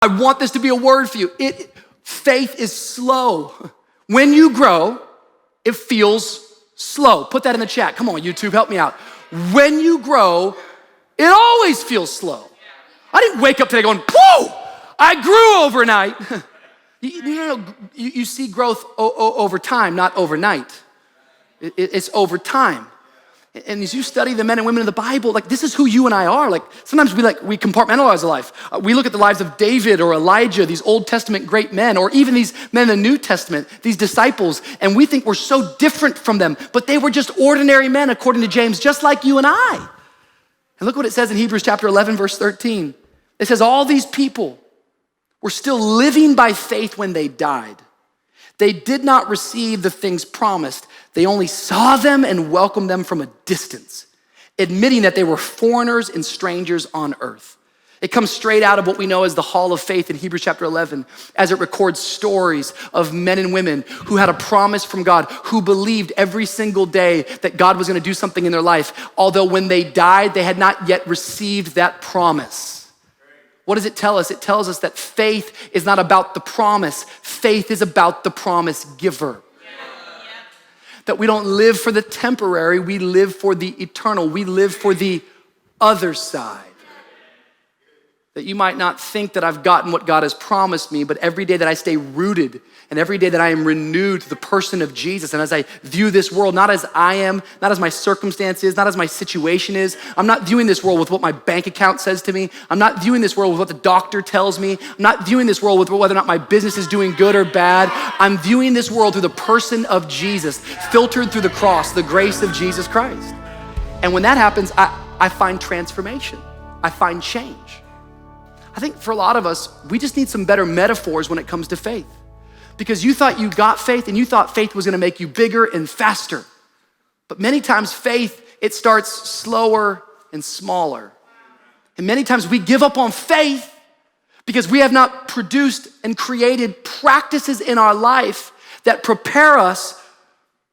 I want this to be a word for you. Faith is slow. When you grow, it feels slow. Put that in the chat. Come on, YouTube, help me out. When you grow, it always feels slow. I didn't wake up today going, whoa, I grew overnight. You see growth over time, not overnight. It's over time. And as you study the men and women in the Bible, like this is who you and I are. Like sometimes we compartmentalize life. We look at the lives of David or Elijah, these Old Testament great men, or even these men in the New Testament, these disciples, and we think we're so different from them, but they were just ordinary men according to James, just like you and I. And look what it says in Hebrews chapter 11, verse 13. It says, all these people were still living by faith when they died. They did not receive the things promised. They only saw them and welcomed them from a distance, admitting that they were foreigners and strangers on earth. It comes straight out of what we know as the Hall of Faith in Hebrews chapter 11, as it records stories of men and women who had a promise from God, who believed every single day that God was gonna do something in their life, although when they died, they had not yet received that promise. What does it tell us? It tells us that faith is not about the promise. Faith is about the promise giver. That we don't live for the temporary, we live for the eternal. We live for the other side. That you might not think that I've gotten what God has promised me, but every day that I stay rooted and every day that I am renewed to the person of Jesus, and as I view this world, not as I am, not as my circumstance is, not as my situation is, I'm not viewing this world with what my bank account says to me. I'm not viewing this world with what the doctor tells me. I'm not viewing this world with whether or not my business is doing good or bad. I'm viewing this world through the person of Jesus, filtered through the cross, the grace of Jesus Christ. And when that happens, I find transformation. I find change. I think for a lot of us, we just need some better metaphors when it comes to faith. Because you thought you got faith and you thought faith was gonna make you bigger and faster. But many times faith, it starts slower and smaller. And many times we give up on faith because we have not produced and created practices in our life that prepare us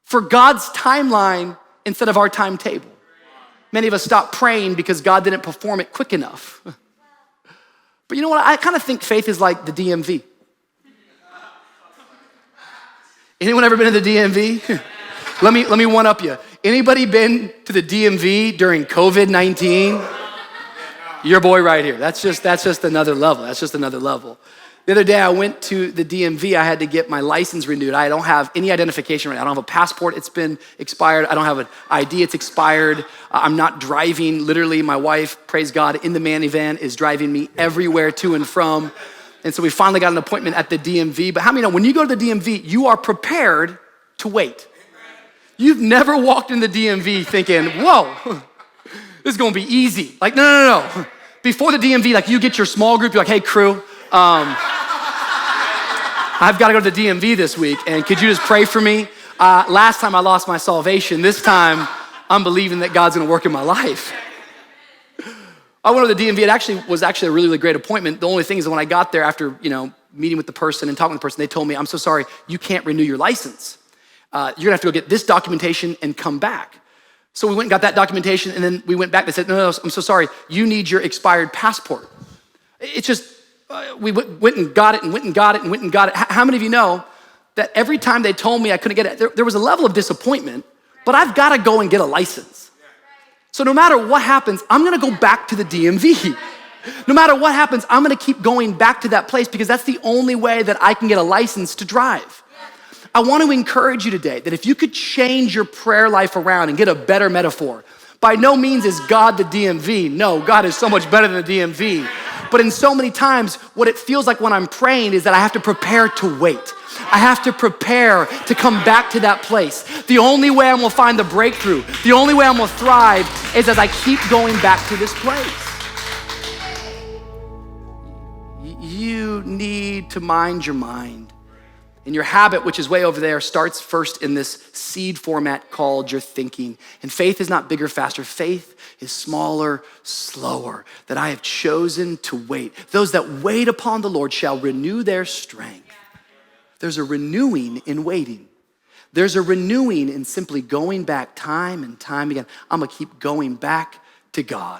for God's timeline instead of our timetable. Many of us stop praying because God didn't perform it quick enough. But you know what? I kind of think faith is like the DMV. Anyone ever been to the DMV? Let me one up you. Anybody been to the DMV during COVID-19? Your boy right here. That's just another level. That's just another level. The other day I went to the DMV. I had to get my license renewed. I don't have any identification right now. I don't have a passport. It's been expired. I don't have an ID. It's expired. I'm not driving. Literally, my wife, praise God, in the minivan is driving me everywhere to and from. And so we finally got an appointment at the DMV. But how many know when you go to the DMV, you are prepared to wait? You've never walked in the DMV thinking, whoa, this is gonna be easy. Like, no. Before the DMV, like you get your small group, you're like, hey crew, I've gotta go to the DMV this week, and could you just pray for me? Last time I lost my salvation. This time, I'm believing that God's gonna work in my life. I went to the DMV. It was actually a really, really great appointment. The only thing is that when I got there after, meeting with the person and talking with the person, they told me, I'm so sorry, you can't renew your license. You're gonna have to go get this documentation and come back. So we went and got that documentation, and then we went back. They said, no, I'm so sorry, you need your expired passport. It's just, we went and got it and went and got it and went and got it. How many of you know that every time they told me I couldn't get it, there was a level of disappointment, but I've gotta go and get a license. So no matter what happens, I'm gonna go back to the DMV. No matter what happens, I'm gonna keep going back to that place because that's the only way that I can get a license to drive. I want to encourage you today that if you could change your prayer life around and get a better metaphor, by no means is God the DMV. No, God is so much better than the DMV. But in so many times, what it feels like when I'm praying is that I have to prepare to wait. I have to prepare to come back to that place. The only way I'm gonna find the breakthrough, the only way I'm gonna thrive is as I keep going back to this place. You need to mind your mind. And your habit, which is way over there, starts first in this seed format called your thinking. And faith is not bigger, faster. Faith is smaller, slower, that I have chosen to wait. Those that wait upon the Lord shall renew their strength. There's a renewing in waiting. There's a renewing in simply going back time and time again. I'm gonna keep going back to God.